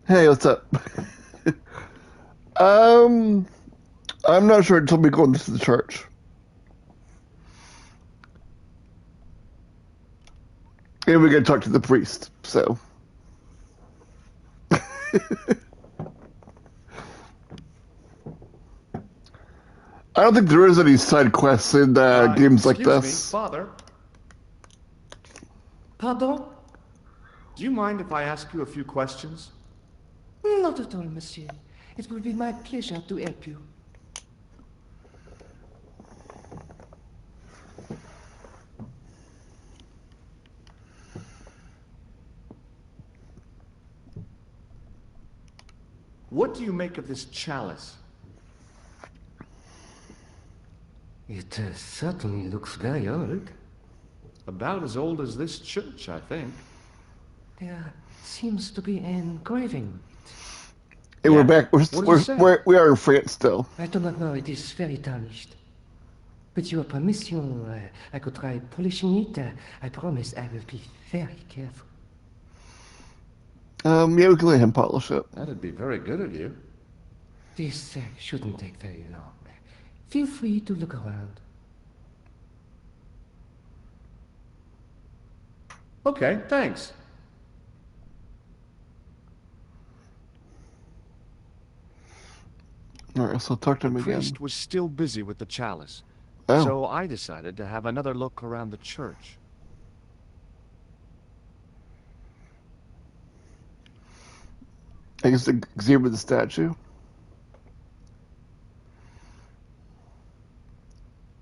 Hey, what's up? Um, I'm not sure until we go into the church. And we gotta talk to the priest, so. I don't think there is any side quests in games like Excuse me, this. Father. Pardon? Do you mind if I ask you a few questions? Not at all, monsieur. It will be my pleasure to help you. What do you make of this chalice? It certainly looks very old. About as old as this church, I think. There seems to be an engraving. And we're Yeah? back. What does it say? We are in France still. I do not know, it is very tarnished. With your permission, I could try polishing it. I promise I will be very careful. Yeah, we can let him polish it. That'd be very good of you. This shouldn't take very long. Feel free to look around. Okay, thanks. All right, so talk to The him again. priest was still busy with the chalice, Oh, so I decided to have another look around the church. I guess examine the statue.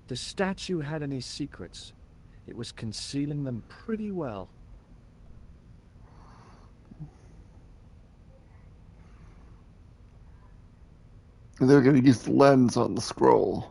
The statue had any secrets. It was concealing them pretty well. And they're gonna use the lens on the scroll.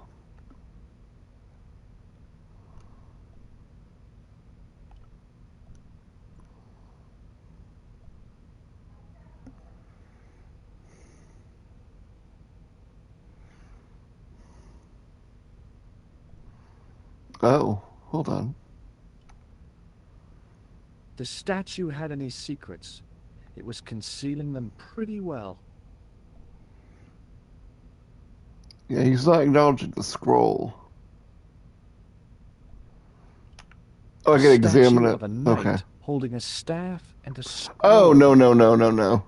Oh, hold on. The statue had any secrets. It was concealing them pretty well. Yeah, he's not acknowledging the scroll. Oh, A I gotta examine statue it. of a Okay. knight holding a staff and a Oh, no, scroll. no, no, no, no.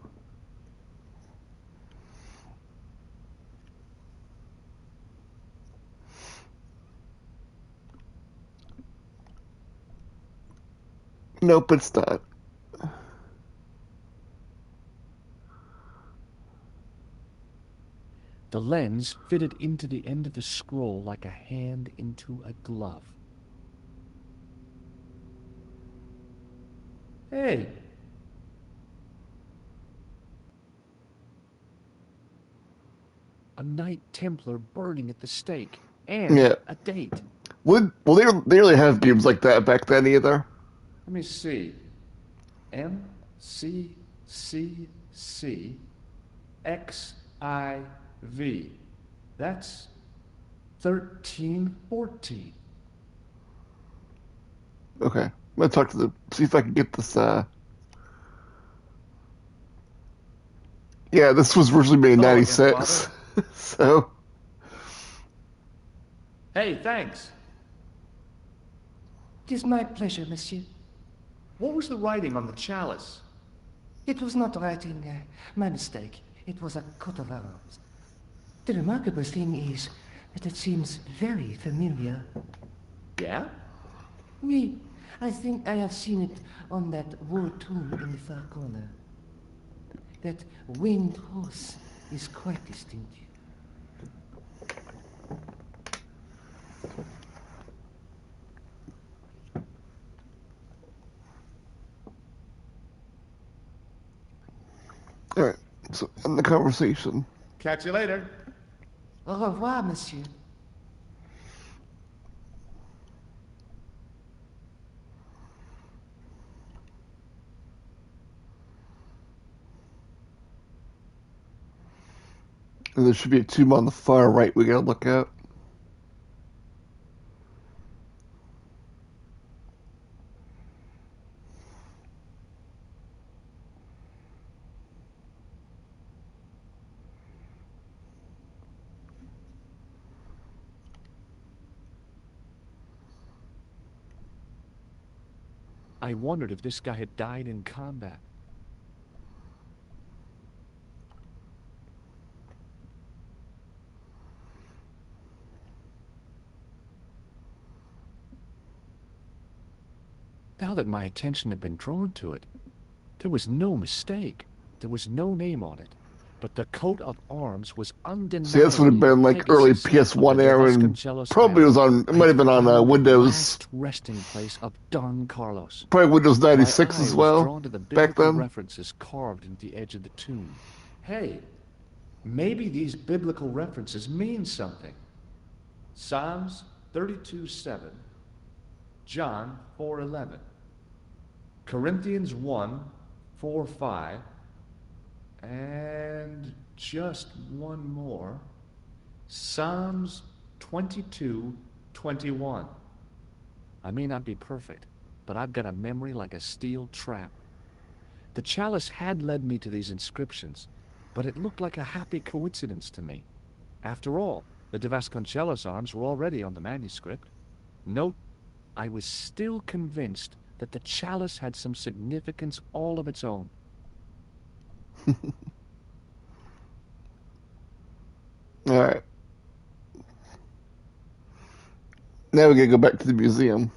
Nope, it's not. The lens fitted into the end of the scroll like a hand into a glove. Hey, a Knight Templar burning at the stake, and Yeah. a date. Well, they really have games like that back then either. Let me see. MCCCXIV. That's 1314. Okay. I'm gonna talk to the see if I can get this. Yeah, this was originally made in Hello again, '96, Father. so Hey, thanks. It is my pleasure, monsieur. What was the writing on the chalice? It was not writing, my mistake. It was a coat of arms. The remarkable thing is that it seems very familiar. Yeah? Oui, I think I have seen it on that war tomb in the far corner. That winged horse is quite distinctive. all right. So in the conversation, Catch you later. Au revoir, monsieur. and there should be a tomb on the far right we gotta look at. I wondered if this guy had died in combat. Now that my attention had been drawn to it, there was no mistake. There was no name on it. But the coat of arms was undeniably See, this would have been like early PS1 era, and probably was on. It might have been on Windows. Last resting place of Don Carlos. Probably Windows 96 as well. Drawn to the back then. references carved into the edge of the tomb. Hey, maybe these biblical references mean something. Psalms 32:7, John 4:11, Corinthians 1:4-5. And just one more. Psalms 22:21. I may not be perfect, but I've got a memory like a steel trap. The chalice had led me to these inscriptions, but it looked like a happy coincidence to me. After all, the de Vasconcelos arms were already on the manuscript. Note, I was still convinced that the chalice had some significance all of its own. All right. Now we gotta go back to the museum.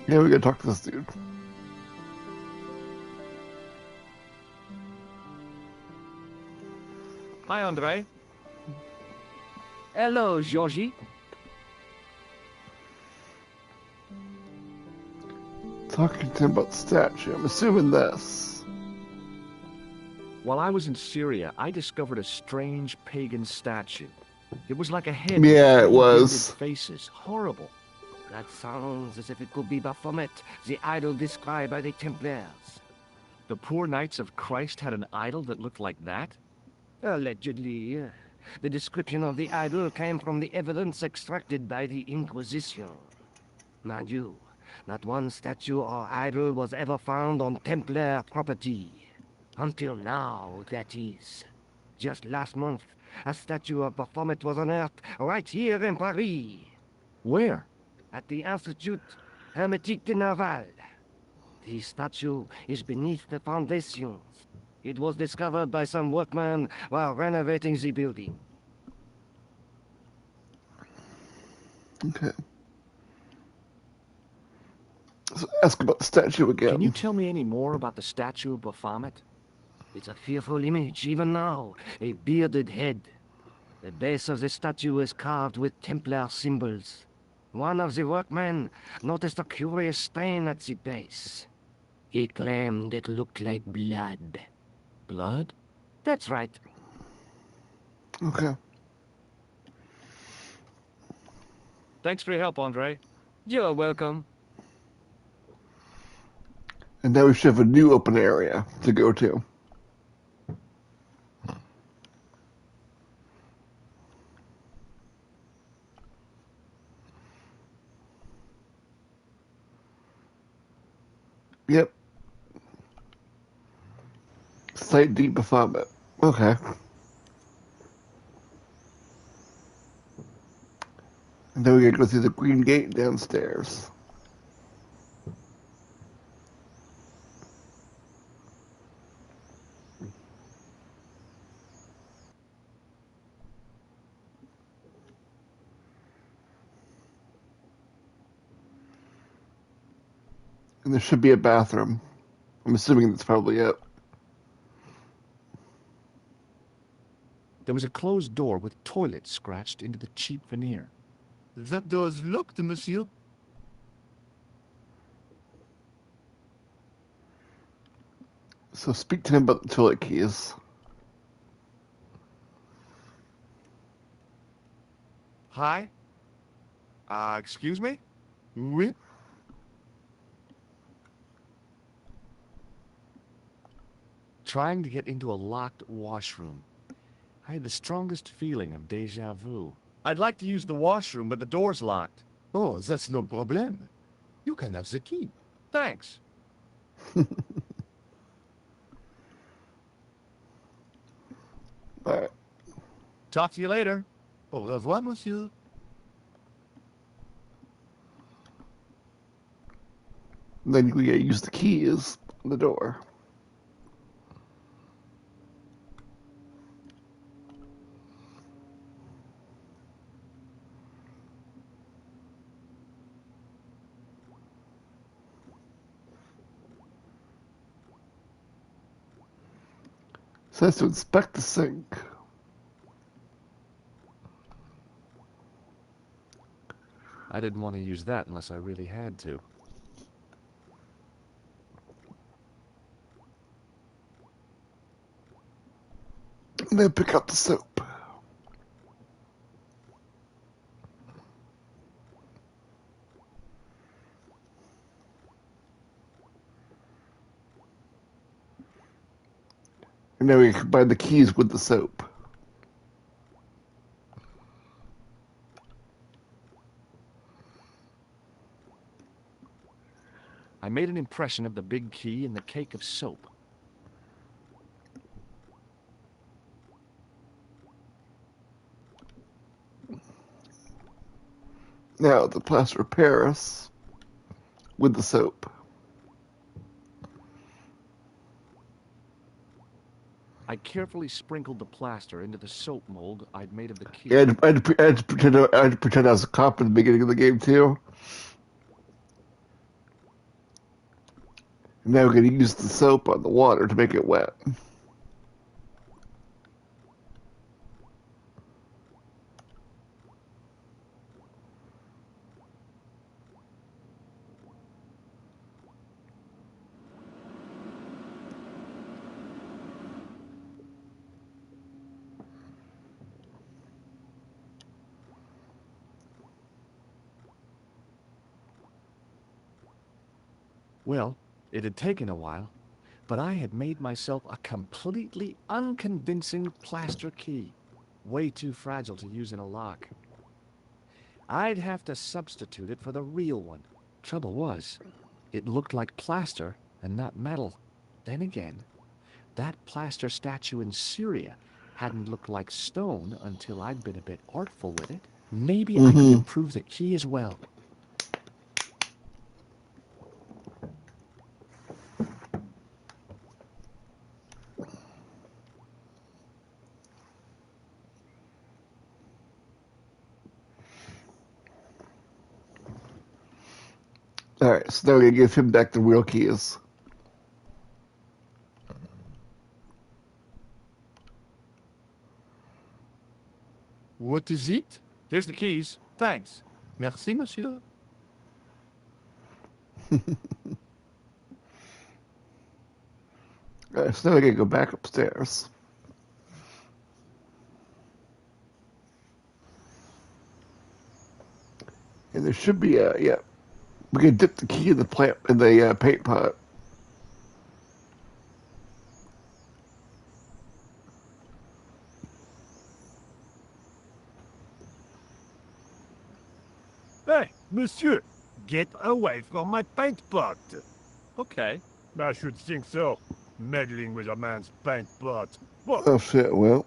Yeah, we gotta talk to this dude. Hi, Andre. Hello, Georgie. Talking to him about the statue. I'm assuming this. While I was in Syria, I discovered a strange pagan statue. It was like a head. Yeah, with it was. Faces. Horrible. That sounds as if it could be Baphomet, the idol described by the Templars. The poor Knights of Christ had an idol that looked like that? Allegedly. The description of the idol came from the evidence extracted by the Inquisition. Mind you, not one statue or idol was ever found on Templar property. Until now, that is. Just last month, a statue of Baphomet was unearthed right here in Paris. Where? At the Institut Hermétique de Naval. The statue is beneath the foundations. It was discovered by some workmen while renovating the building. Okay. So ask about the statue again. Can you tell me any more about the statue of Baphomet? It's a fearful image, even now. A bearded head. The base of the statue is carved with Templar symbols. One of the workmen noticed a curious stain at the base. He claimed it looked like blood. Blood? That's right. Okay. Thanks for your help, Andre. You're welcome. And now we should have a new open area to go to. Yep. Site deep Baphomet. Okay. And then we gotta go through the green gate downstairs. And there should be a bathroom. I'm assuming that's probably it. The There was a closed door with toilet scratched into the cheap veneer. That door is locked, monsieur. So speak to him about the toilet keys. Hi? Excuse me? Oui. Trying to get into a locked washroom. I had the strongest feeling of déjà vu. I'd like to use the washroom, but the door's locked. Oh, that's no problem. You can have the key. Thanks. Alright. Talk to you later. Au revoir, monsieur. Then we gotta use the keys on the door. Says to inspect the sink. I didn't want to use that unless I really had to. And then pick up the soap. And then we combine the keys with the soap. I made an impression of the big key in the cake of soap. Now the plaster of Paris with the soap. I carefully sprinkled the plaster into the soap mold I'd made of the key. Yeah, I had to pretend I was a cop at the beginning of the game too. And now we're going to use the soap on the water to make it wet. Well, it had taken a while, but I had made myself a completely unconvincing plaster key. Way too fragile to use in a lock. I'd have to substitute it for the real one. Trouble was, it looked like plaster and not metal. Then again, that plaster statue in Syria hadn't looked like stone until I'd been a bit artful with it. Maybe I could improve the key as well. Alright, so now we're going to give him back the real keys. What is it? Here's the keys. Thanks. Merci, monsieur. Alright, so now we're going to go back upstairs. And there should be a, yeah. We can dip the key in the paint pot. Hey, monsieur, get away from my paint pot. Okay. I should think so. Meddling with a man's paint pot. What? Oh shit, well.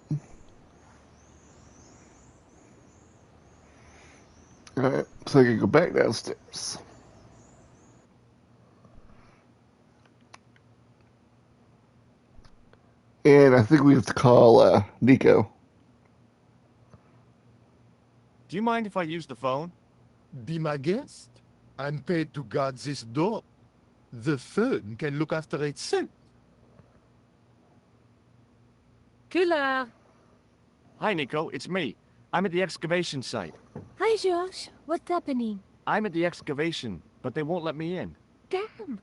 Alright, so I can go back downstairs. And I think we have to call Nico. Do you mind if I use the phone? Be my guest. I'm paid to guard this door. The phone can look after itself. Killer! Hi, Nico. It's me. I'm at the excavation site. Hi, George. What's happening? I'm at the excavation, but they won't let me in. Damn.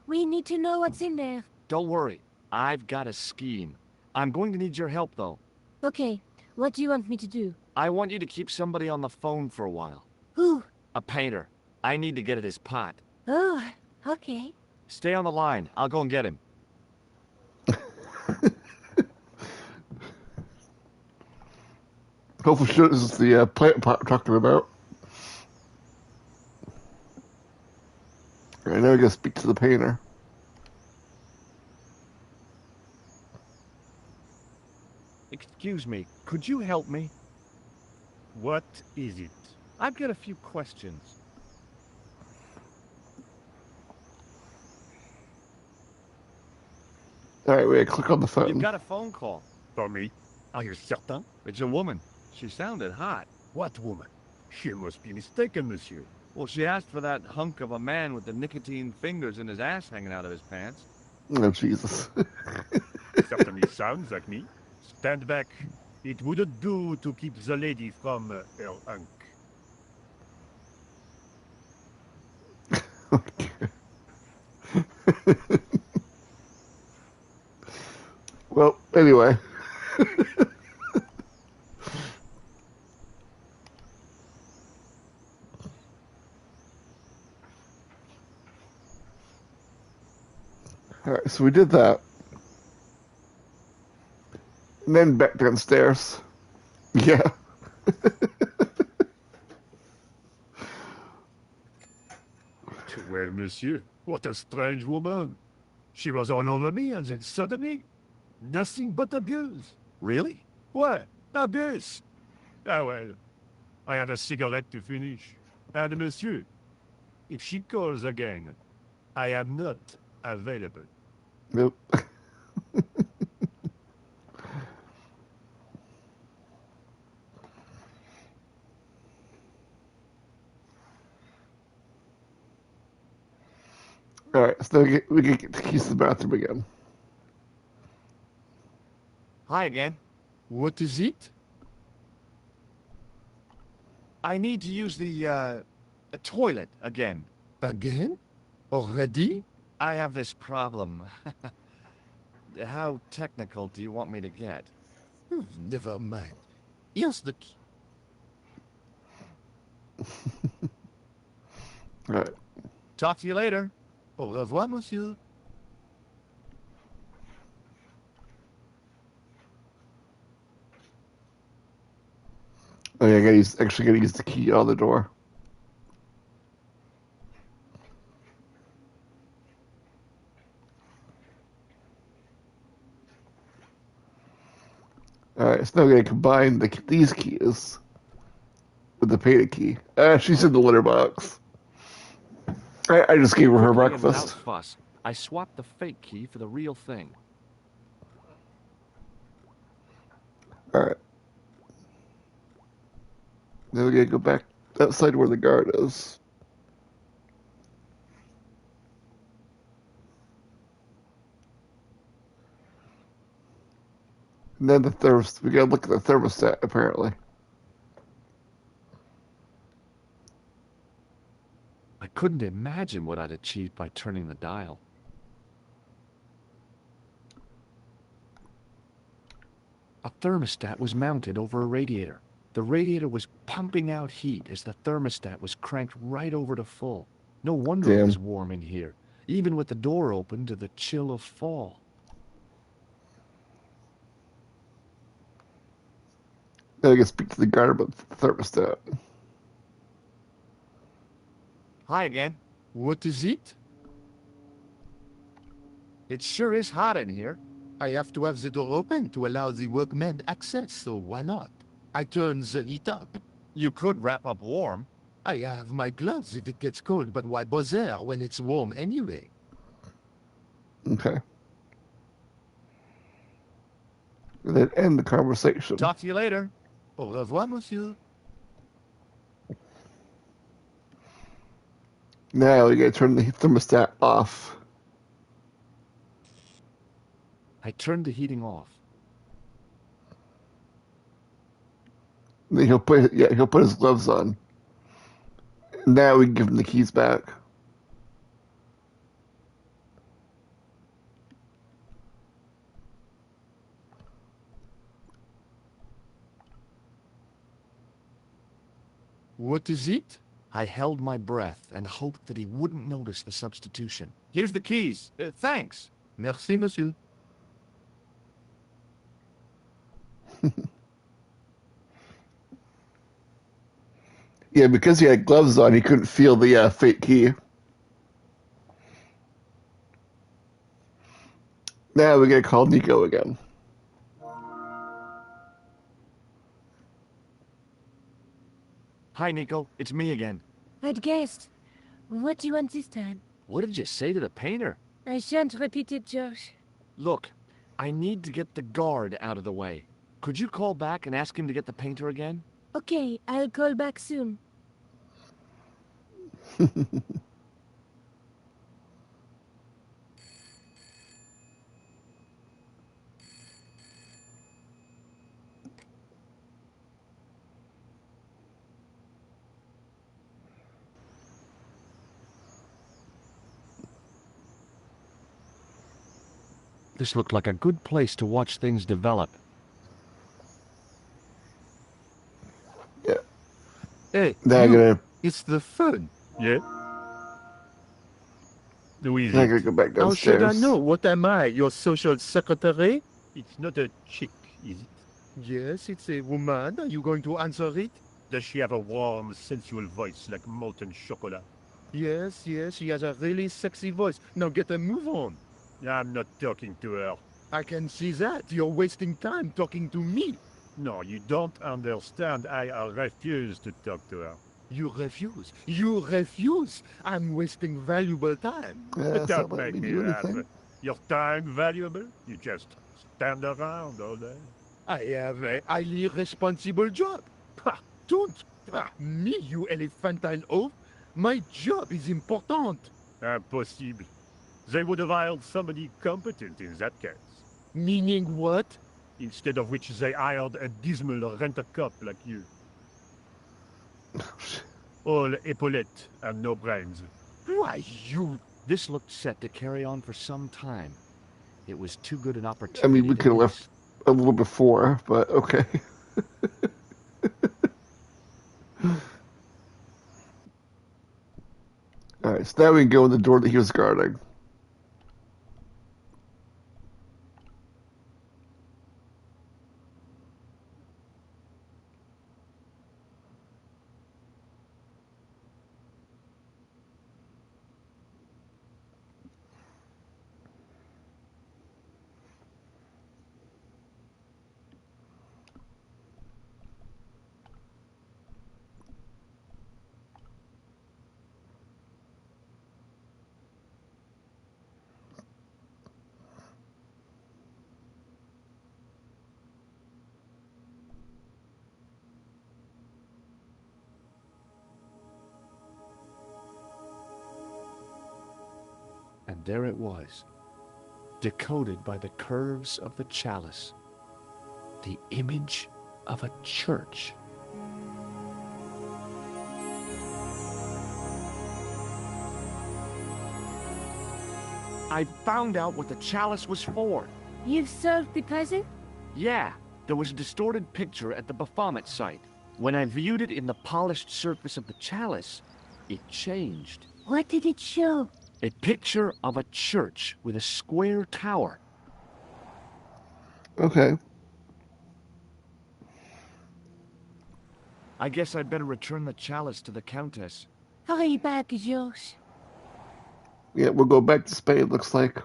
We need to know what's in there. Don't worry. I've got a scheme. I'm going to need your help, though. Okay, what do you want me to do? I want you to keep somebody on the phone for a while. Who? A painter. I need to get at his pot. Oh, okay. Stay on the line. I'll go and get him. Hopefully, sure this is the plant pot we're talking about. Alright, now we gotta speak to the painter. Excuse me. Could you help me? What is it? I've got a few questions. Alright, we gotta click on the phone. You've got a phone call. For me? Are you certain? It's a woman. She sounded hot. What woman? She must be mistaken, monsieur. Well, she asked for that hunk of a man with the nicotine fingers and his ass hanging out of his pants. Oh, Jesus. Certainly sounds like me. Stand back. It wouldn't do to keep the lady from her hunk. Well, anyway. Alright, so we did that. And then back downstairs. Yeah. Well, monsieur, what a strange woman. She was all over me, and then suddenly, nothing but abuse. Really? What? Abuse? Ah, well, I had a cigarette to finish. And monsieur, if she calls again, I am not available. Nope. Alright, so we can get the keys to the bathroom again. Hi again. What is it? I need to use the toilet again. Again? Already? I have this problem. How technical do you want me to get? Never mind. Here's the key. Alright. Talk to you later. Au revoir, monsieur. Oh yeah, actually gotta use the key on the door. Alright, so now we're gonna combine these keys with the painted key. She's in the litter box. I just gave her Quickly and breakfast. without fuss, I swapped the fake key for the real thing. Alright. Now we gotta go back outside where the guard is. And then we gotta look at the thermostat, apparently. I couldn't imagine what I'd achieved by turning the dial. A thermostat was mounted over a radiator. The radiator was pumping out heat as the thermostat was cranked right over to full. No wonder it Damn. was warm in here, even with the door open to the chill of fall. Now we gotta speak to the guard about the thermostat. Hi again. What is it? It sure is hot in here. I have to have the door open to allow the workmen access, so why not? I turn the heat up. You could wrap up warm. I have my gloves if it gets cold, but why bother when it's warm anyway? Okay. And then end the conversation. Talk to you later. Au revoir, monsieur. Now we gotta turn the thermostat off. I turned the heating off. Then he'll put his gloves on. Now we can give him the keys back. What is it? I held my breath and hoped that he wouldn't notice the substitution. Here's the keys. Thanks. Merci, monsieur. Yeah, because he had gloves on, he couldn't feel the fake key. Now we gotta call Nico again. Hi, Nico. It's me again. I'd guessed. What do you want this time? What did you say to the painter? I shan't repeat it, Josh. Look, I need to get the guard out of the way. Could you call back and ask him to get the painter again? Okay, I'll call back soon. This looked like a good place to watch things develop. Yeah. Hey, Now I'm you. gonna It's the fun. Yeah? Who is now I'm gonna it? go back How should I downstairs. know? What am I? Your social secretary? It's not a chick, is it? Yes, it's a woman. Are you going to answer it? Does she have a warm, sensual voice like molten chocolate? Yes, she has a really sexy voice. Now get a move on. I'm not talking to her. I can see that. You're wasting time talking to me. No, you don't understand. I refuse to talk to her. You refuse. You refuse. I'm wasting valuable time. It's Don't not letting make me me do laugh. anything. Your time valuable? You just stand around all day. I have a highly responsible job. Ha, don't. Me, you elephantine oaf. My job is important. Impossible. They would have hired somebody competent in that case. Meaning what? Instead of which they hired a dismal rent-a-cop like you. All epaulette and no brains. Why, you... This looked set to carry on for some time. It was too good an I opportunity mean, we to could have miss. left a little before, but okay. Alright, so now we can go in the door that he was guarding. And there it was, decoded by the curves of the chalice. The image of a church. I found out what the chalice was for. You've solved the puzzle? Yeah, there was a distorted picture at the Baphomet site. When I viewed it in the polished surface of the chalice, it changed. What did it show? A picture of a church with a square tower. Okay. I guess I'd better return the chalice to the Countess. Hurry back, George. Yeah, we'll go back to Spain, looks like.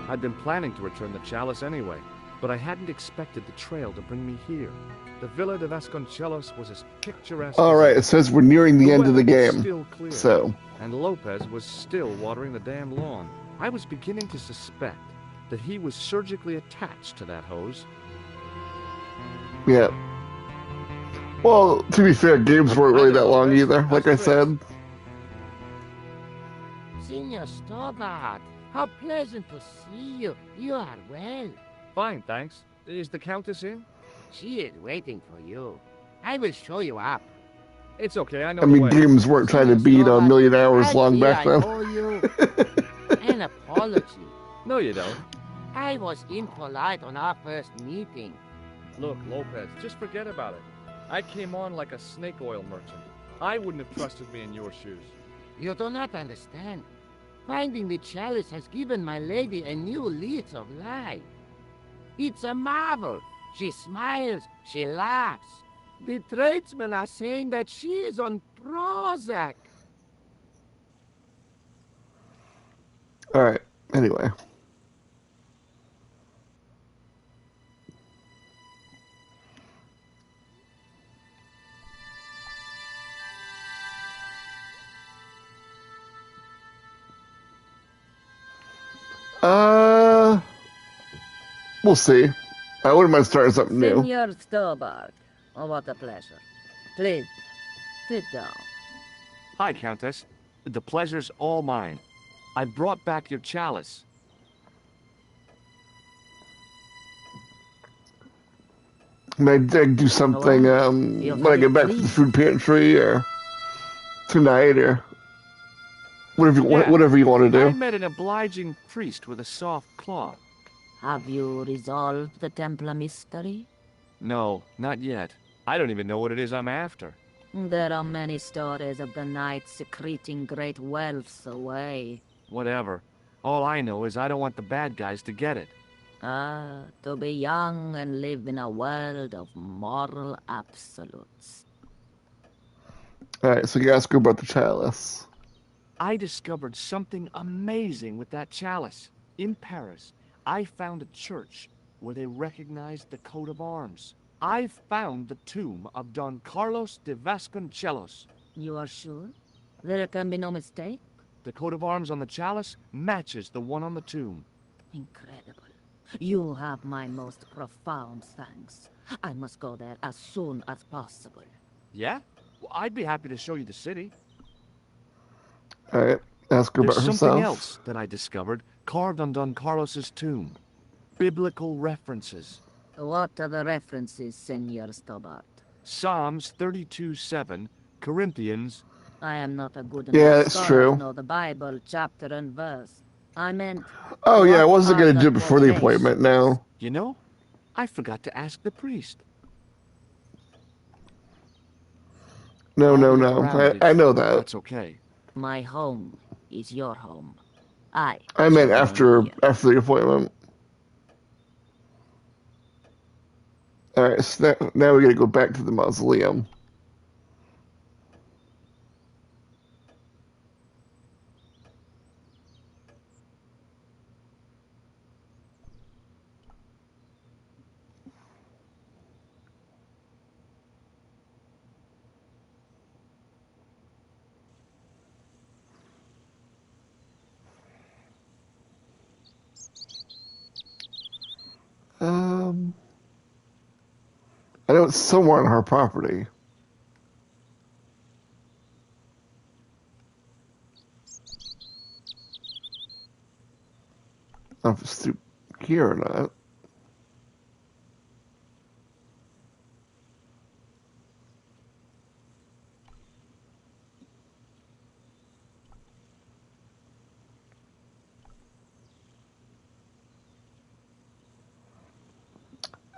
I'd been planning to return the chalice anyway, but I hadn't expected the trail to bring me here. The Villa de Vasconcelos was as picturesque All as right, ever. it says we're nearing the end of the weather was game. still clear, So, and Lopez was still watering the damn lawn. I was beginning to suspect that he was surgically attached to that hose. yeah. Well, to be fair, games weren't really that long either, like I said. Senor Stobart, how pleasant to see you. You are well. Fine, thanks. Is the Countess in? She is waiting for you. I will show you up. It's okay, I know I the mean, way. games weren't trying to beat a million hours long back I then. owe you an apology. No, you don't. I was impolite on our first meeting. Look, Lopez, just forget about it. I came on like a snake oil merchant. I wouldn't have trusted me in your shoes. You do not understand. Finding the chalice has given my lady a new lease of life. It's a marvel. She smiles, she laughs. The tradesmen are saying that she is on Prozac. All right. Anyway. We'll see. I wouldn't mind starting something new. Senor Stobart, oh, what a pleasure. Please, sit down. Hi, Countess. The pleasure's all mine. I brought back your chalice. Maybe I can do something when I get back to the food pantry or tonight or whatever you want to I do. met an obliging priest with a soft claw. Have you resolved the Templar mystery? No, not yet. I don't even know what it is I'm after. There are many stories of the knights secreting great wealths away. Whatever. All I know is I don't want the bad guys to get it. Ah, to be young and live in a world of moral absolutes. Alright, so you ask her about the chalice. I discovered something amazing with that chalice. In Paris, I found a church where they recognized the coat of arms. I found the tomb of Don Carlos de Vasconcelos. You are sure? There can be no mistake? The coat of arms on the chalice matches the one on the tomb. Incredible. You have my most profound thanks. I must go there as soon as possible. Yeah? Well, I'd be happy to show you the city. Alright, ask her There's about herself. something else that I discovered carved on Don Carlos's tomb. Biblical references. What are the references, Senor Stobart? Psalms 32:7, Corinthians. I am not a good Yeah, enough that's scholar true. to know the Bible chapter and verse. I meant... Oh yeah, I what wasn't are gonna do it the before the quotations? appointment, no. You know, I forgot to ask the priest. No, I'll no, look no. around if I know that. That's okay. My home is your home. I meant shall after remain here. the appointment. Alright, so now we gotta go back to the mausoleum. I know it's somewhere on her property. I don't know if it's through here or not.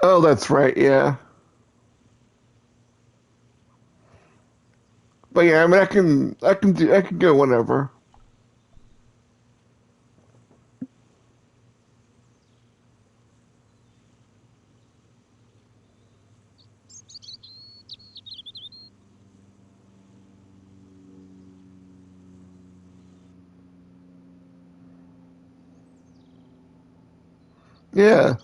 Oh, that's right, yeah. But yeah, I mean, I can go whenever. Yeah.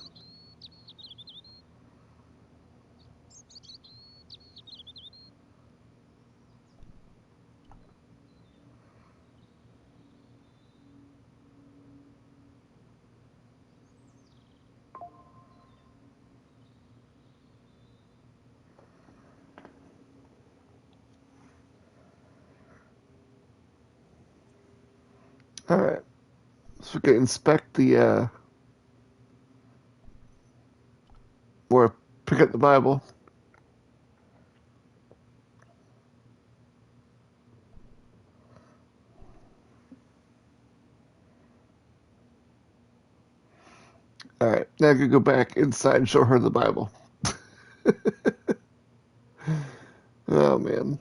All right. So we can inspect the or pick up the Bible. All right. Now I can go back inside and show her the Bible. Oh man.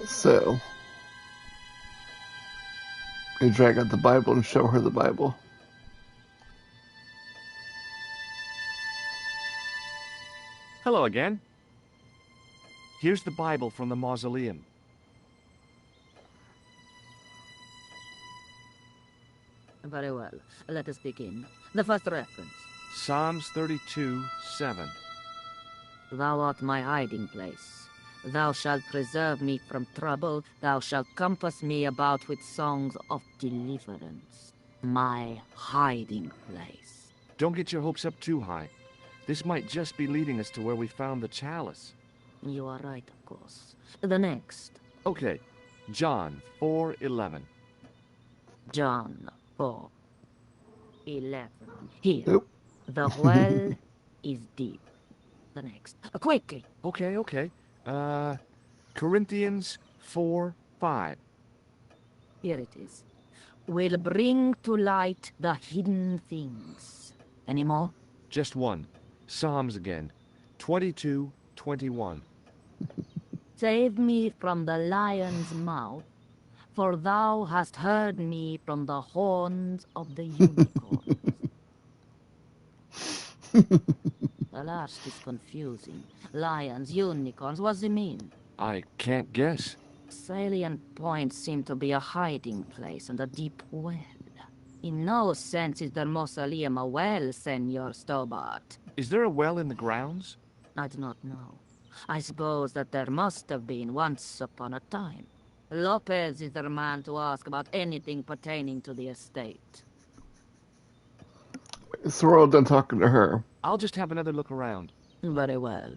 So I drag out the Bible and show her the Bible. Hello again. Here's the Bible from the mausoleum. Very well. Let us begin. The first reference. Psalms 32:7. Thou art my hiding place. Thou shalt preserve me from trouble. Thou shalt compass me about with songs of deliverance. My hiding place. Don't get your hopes up too high. This might just be leading us to where we found the chalice. You are right, of course. The next. Okay, John 4:11. John 4:11. Here. Nope. The well is deep. The next. Quickly. Okay. Corinthians 4:5. Here it is. Will bring to light the hidden things. Any more? Just one. Psalms again. 22:21. Save me from the lion's mouth, for thou hast heard me from the horns of the unicorns. The last is confusing. Lions, unicorns, what's it mean? I can't guess. Salient points seem to be a hiding place and a deep well. In no sense is the mausoleum a well, Senor Stobart. Is there a well in the grounds? I do not know. I suppose that there must have been once upon a time. Lopez is the man to ask about anything pertaining to the estate. So we're all done talking to her. I'll just have another look around. Very well.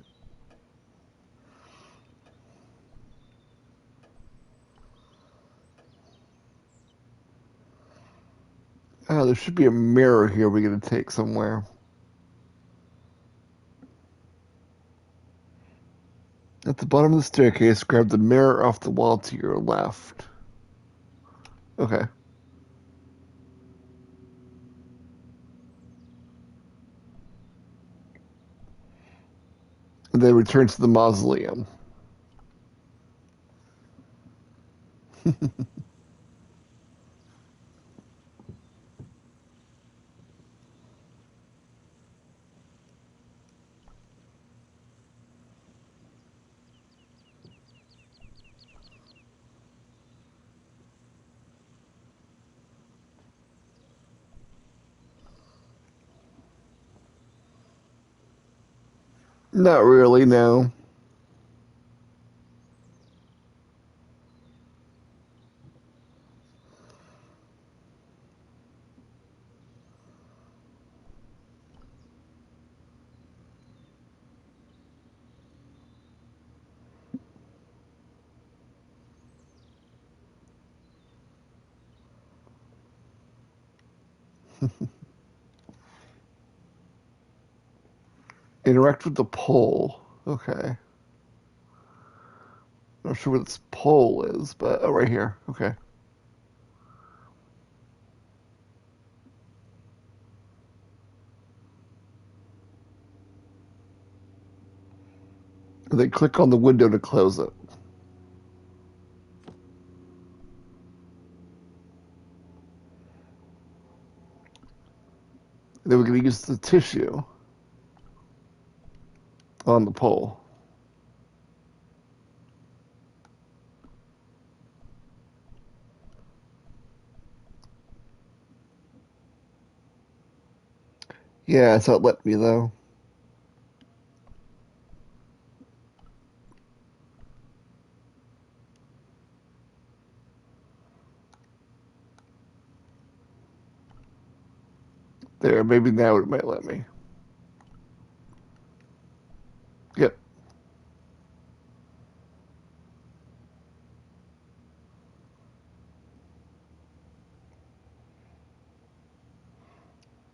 Oh, there should be a mirror here we're going to take somewhere. At the bottom of the staircase, grab the mirror off the wall to your left. Okay. And then return to the mausoleum. Not really, no. Interact with the pole. Okay. Not sure what this pole is, but oh, right here. Okay. And then click on the window to close it. And then we're going to use the tissue on the pole. Yeah, it's not letting me though. There, maybe now it might let me. Yep.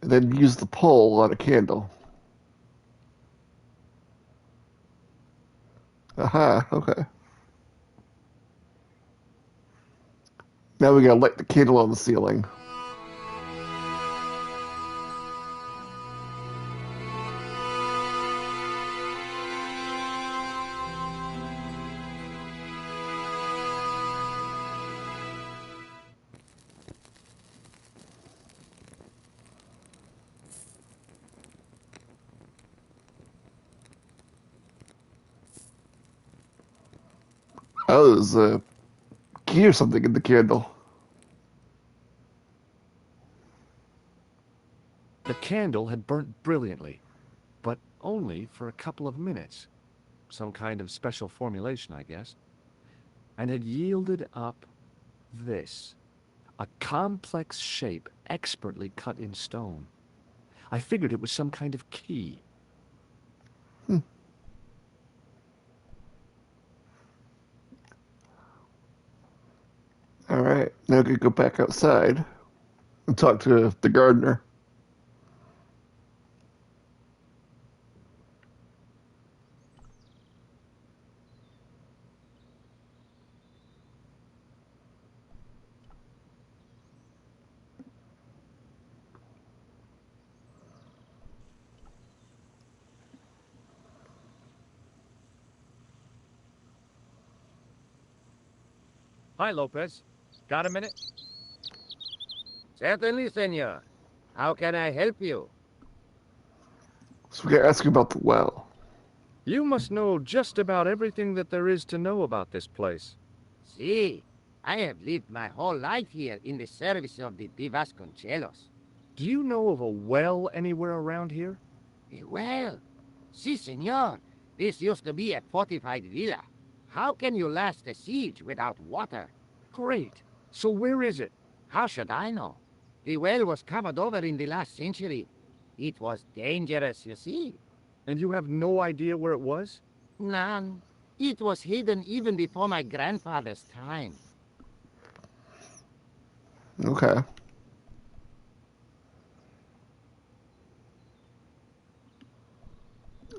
And then use the pole on a candle. Aha, okay. Now we gotta light the candle on the ceiling. Oh, there's a key or something in the candle. The candle had burnt brilliantly, but only for a couple of minutes. Some kind of special formulation, I guess. And had yielded up this. A complex shape expertly cut in stone. I figured it was some kind of key. All right, now I can go back outside and talk to the gardener. Hi, Lopez. Got a minute? Certainly, senor. How can I help you? So we gotta ask you about the well. You must know just about everything that there is to know about this place. See, I have lived my whole life here in the service of the de Vasconcelos. Do you know of a well anywhere around here? Well, si, senor. This used to be a fortified villa. How can you last a siege without water? Great. So where is it? How should I know? The well was covered over in the last century. It was dangerous, you see. And you have no idea where it was? None. It was hidden even before my grandfather's time. Okay.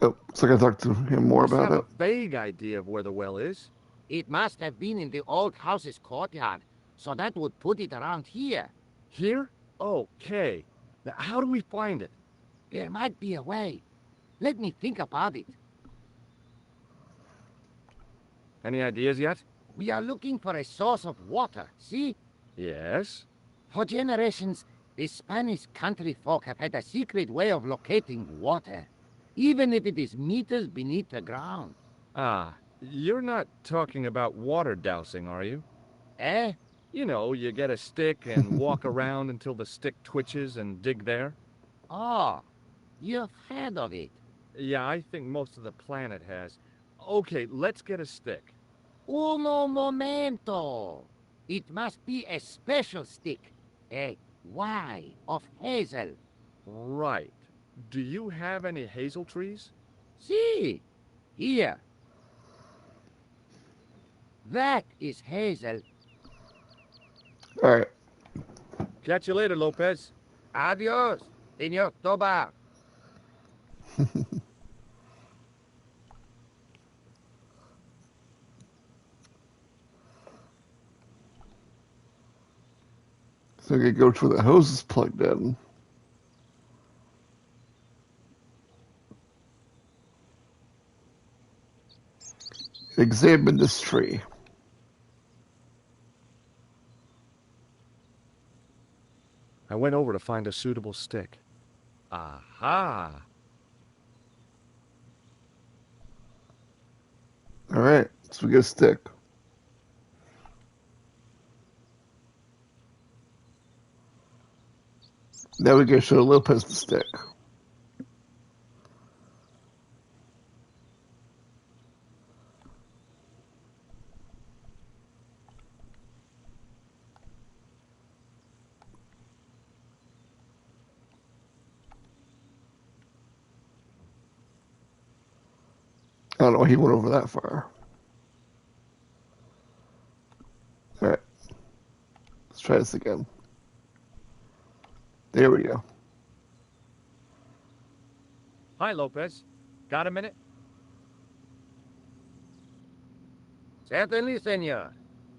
Oh, so I gotta talk to him more Must about have it. a vague idea of where the well is. It must have been in the old house's courtyard, so that would put it around here. Here? Okay. Now, how do we find it? There might be a way. Let me think about it. Any ideas yet? We are looking for a source of water, see? Yes. For generations, the Spanish country folk have had a secret way of locating water, even if it is meters beneath the ground. Ah, you're not talking about water dousing, are you? Eh? You know, you get a stick and walk around until the stick twitches and dig there. Oh, you've heard of it. Yeah, I think most of the planet has. Okay, let's get a stick. Uno momento. It must be a special stick. A Y of hazel. Right. Do you have any hazel trees? See? Here. That is hazel. All right. Catch you later, Lopez. Adios, Senor Tobar. So I could go to where the hose is plugged in. Examine this tree. I went over to find a suitable stick. Aha! All right, so we get a stick. Now we can show Lopez the stick. I don't know why he went over that far. All right, let's try this again. There we go. Hi, Lopez. Got a minute? Certainly, senor.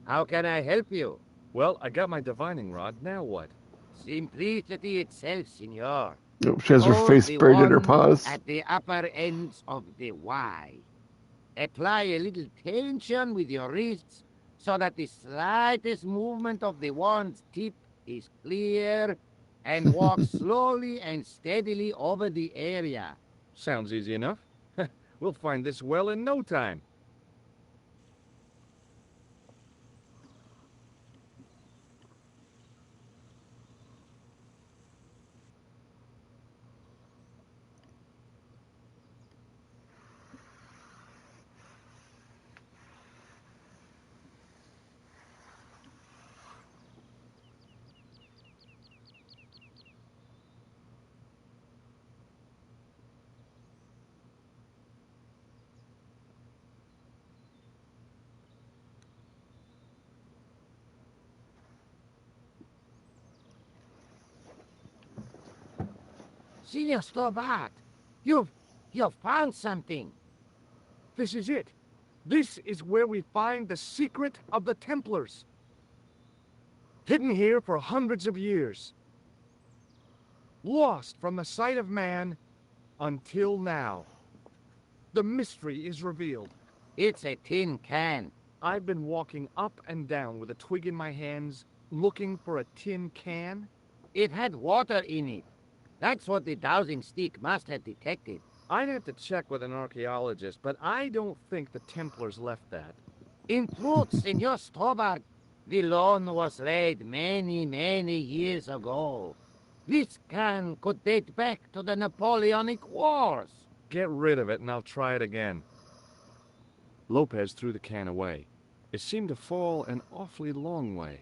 How can I help you? Well, I got my divining rod. Now what? Simplicity itself, senor. Nope, she has her Hold face the buried in her wand paws. at the upper ends of the Y. Apply a little tension with your wrists so that the slightest movement of the wand's tip is clear, and walk slowly and steadily over the area. Sounds easy enough. We'll find this well in no time. Senor Stobart, you've found something. This is it. This is where we find the secret of the Templars. Hidden here for hundreds of years. Lost from the sight of man until now. The mystery is revealed. It's a tin can. I've been walking up and down with a twig in my hands, looking for a tin can. It had water in it. That's what the dowsing stick must have detected. I'd have to check with an archaeologist, but I don't think the Templars left that. In truth, Senor Stobart, the loan was laid many, many years ago. This can could date back to the Napoleonic Wars. Get rid of it and I'll try it again. Lopez threw the can away. It seemed to fall an awfully long way.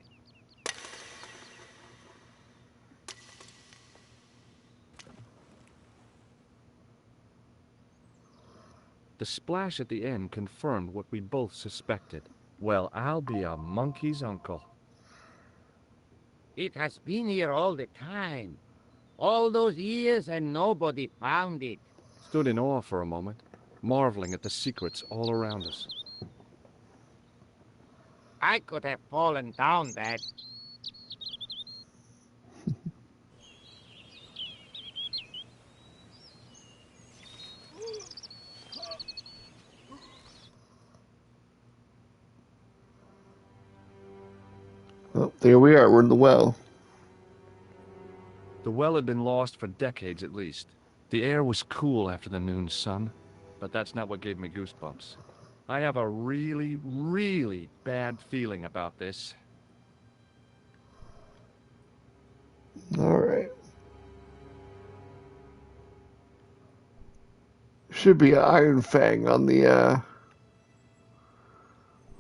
The splash at the end confirmed what we both suspected. Well, I'll be a monkey's uncle. It has been here all the time. All those years and nobody found it. Stood in awe for a moment, marveling at the secrets all around us. I could have fallen down that. Well, there we are. We're in the well. The well had been lost for decades at least. The air was cool after the noon sun, but that's not what gave me goosebumps. I have a really, really bad feeling about this. All right. Should be an Iron Fang on the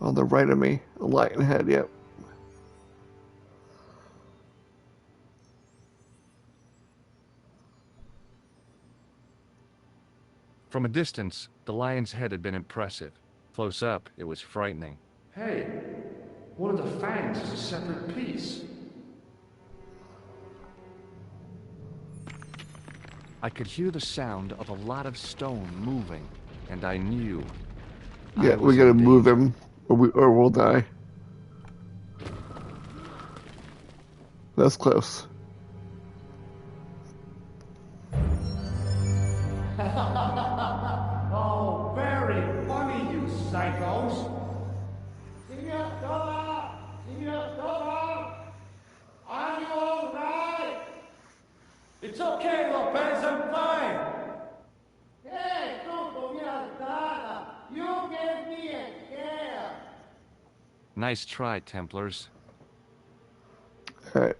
right of me. A lion head, yep. From a distance, the lion's head had been impressive. Close up, it was frightening. Hey, one of the fangs is a separate piece. I could hear the sound of a lot of stone moving, and I knew. Yeah, I we was gotta in move danger. him, or we'll die. That's close. Oh, very funny, you psychos. Senor Stover! Senor Stover! Are you all right? It's okay, Lopez, I'm fine. Hey, tutto mia cara. You gave me a scare. Nice try, Templars. Alright.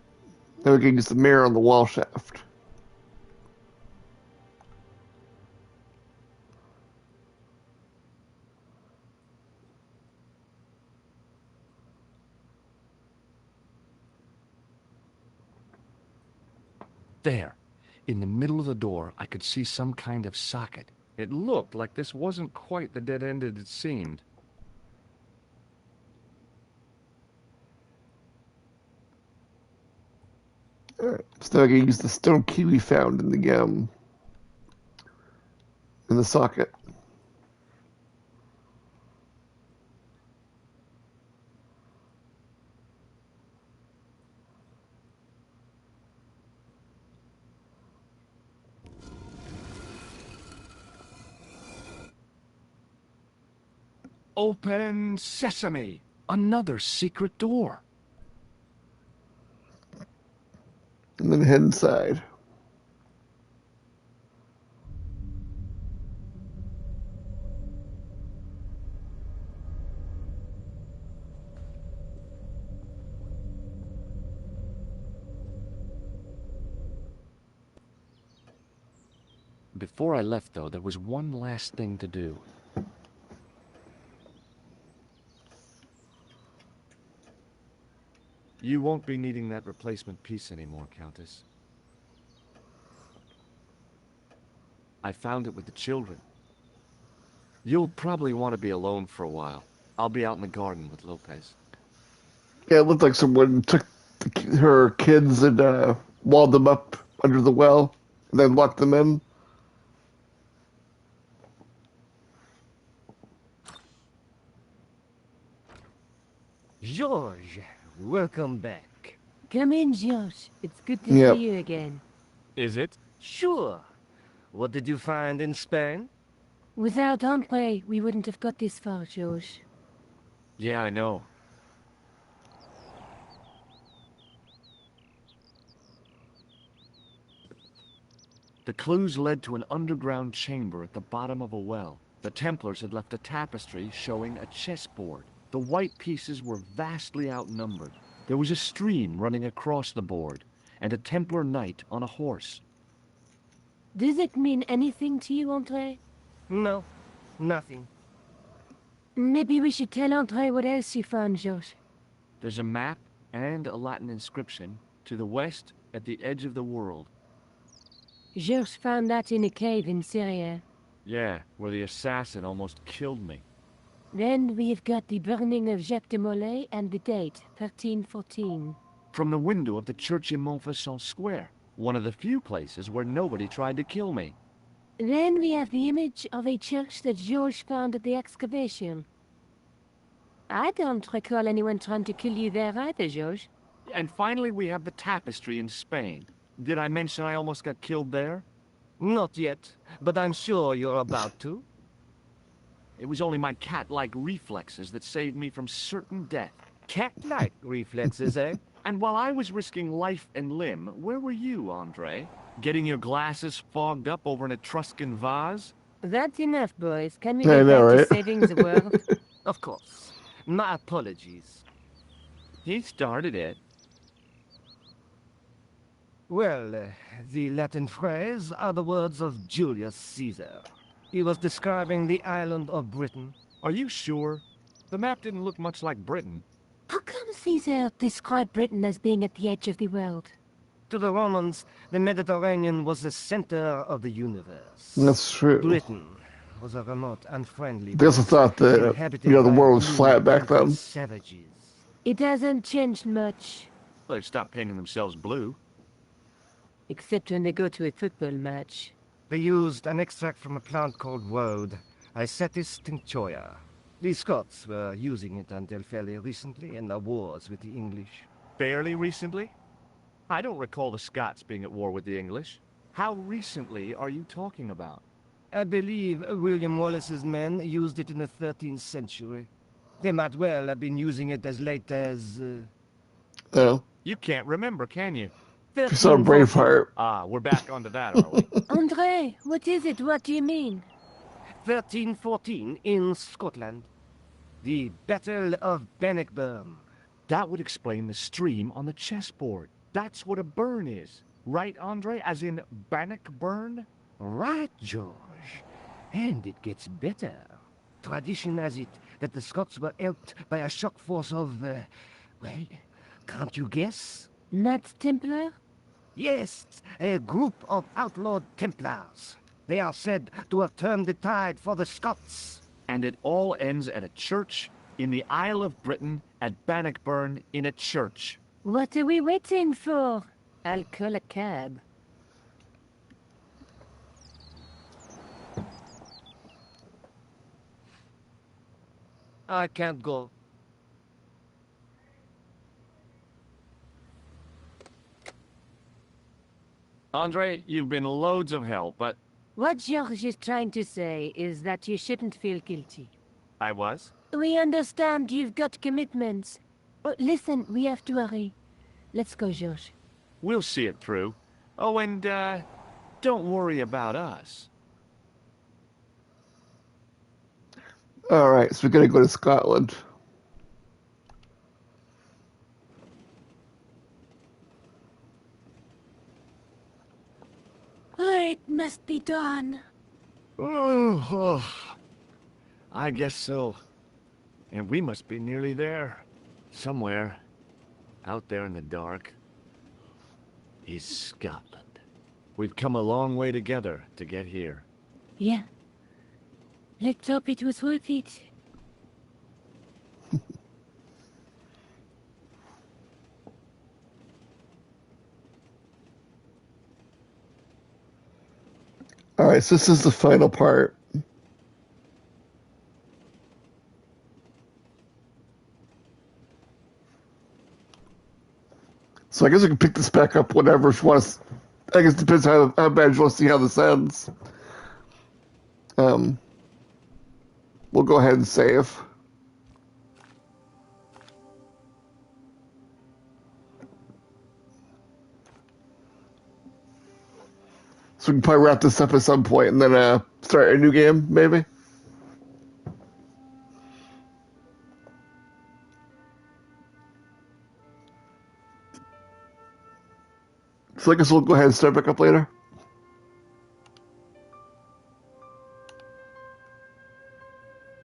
Now we can use the mirror on the wall shaft. There, in the middle of the door, I could see some kind of socket. It looked like this wasn't quite the dead end it seemed. Alright. So now I can use the stone key we found in the socket. Open sesame! Another secret door. And then head inside. Before I left, though, there was one last thing to do. You won't be needing that replacement piece anymore, Countess. I found it with the children. You'll probably want to be alone for a while. I'll be out in the garden with Lopez. Yeah, it looked like someone took her kids and walled them up under the well, and then locked them in. George, welcome back. Come in, George. It's good to Yep. see you again. Is it? Sure. What did you find in Spain? Without Andre, we wouldn't have got this far, George. Yeah, I know. The clues led to an underground chamber at the bottom of a well. The Templars had left a tapestry showing a chessboard. The white pieces were vastly outnumbered. There was a stream running across the board, and a Templar knight on a horse. Does it mean anything to you, Andre? No, nothing. Maybe we should tell Andre what else you found, George. There's a map and a Latin inscription to the west at the edge of the world. George found that in a cave in Syria. Yeah, where the assassin almost killed me. Then we've got the burning of Jacques de Molay and the date, 1314. From the window of the church in Montfaucon Square, one of the few places where nobody tried to kill me. Then we have the image of a church that George found at the excavation. I don't recall anyone trying to kill you there either, George. And finally we have the tapestry in Spain. Did I mention I almost got killed there? Not yet, but I'm sure you're about to. It was only my cat-like reflexes that saved me from certain death. Cat-like reflexes, eh? And while I was risking life and limb, where were you, Andre? Getting your glasses fogged up over an Etruscan vase? That's enough, boys. Can we I get know, back right? to saving the world? Of course. My apologies. He started it. Well, the Latin phrase are the words of Julius Caesar. He was describing the island of Britain. Are you sure? The map didn't look much like Britain. How come Caesar described Britain as being at the edge of the world? To the Romans, the Mediterranean was the center of the universe. That's true. Britain was a remote, unfriendly They also place, thought that, inhabited the by world was blue flat back blooded then. Savages. It hasn't changed much, They've stopped painting themselves blue. except when they go to a football match. They used an extract from a plant called woad, Icetis tinctoria. The Scots were using it until fairly recently in the wars with the English. Fairly recently? I don't recall the Scots being at war with the English. How recently are you talking about? I believe William Wallace's men used it in the 13th century. They might well have been using it as late as... Oh, You can't remember, can you? if you saw 1314. Braveheart. Ah, we're back onto that, are we? Andre, what is it? What do you mean? 1314 in Scotland. The Battle of Bannockburn. That would explain the stream on the chessboard. That's what a burn is. Right, Andre? As in Bannockburn? Right, George. And it gets better. Tradition has it that the Scots were helped by a shock force of, well, can't you guess? Knights Templar? Yes, a group of outlawed Templars. They are said to have turned the tide for the Scots. And it all ends at a church in the Isle of Britain at Bannockburn in a church. What are we waiting for? I'll call a cab. I can't go. Andre, you've been loads of help, but What George is trying to say is that you shouldn't feel guilty. I was. We understand you've got commitments. Oh, listen, we have to hurry. Let's go, George. We'll see it through. Oh, and, don't worry about us. Alright, so we're gonna go to Scotland. It must be done. Oh, I guess so. And we must be nearly there. Somewhere, out there in the dark, is Scotland. We've come a long way together to get here. Yeah. Let's hope it was worth it. Alright, so this is the final part. So I guess we can pick this back up whenever she wants. I guess it depends how bad you want to see how this ends. We'll go ahead and save. So we can probably wrap this up at some point and then start a new game, maybe? So I guess we'll go ahead and start back up later.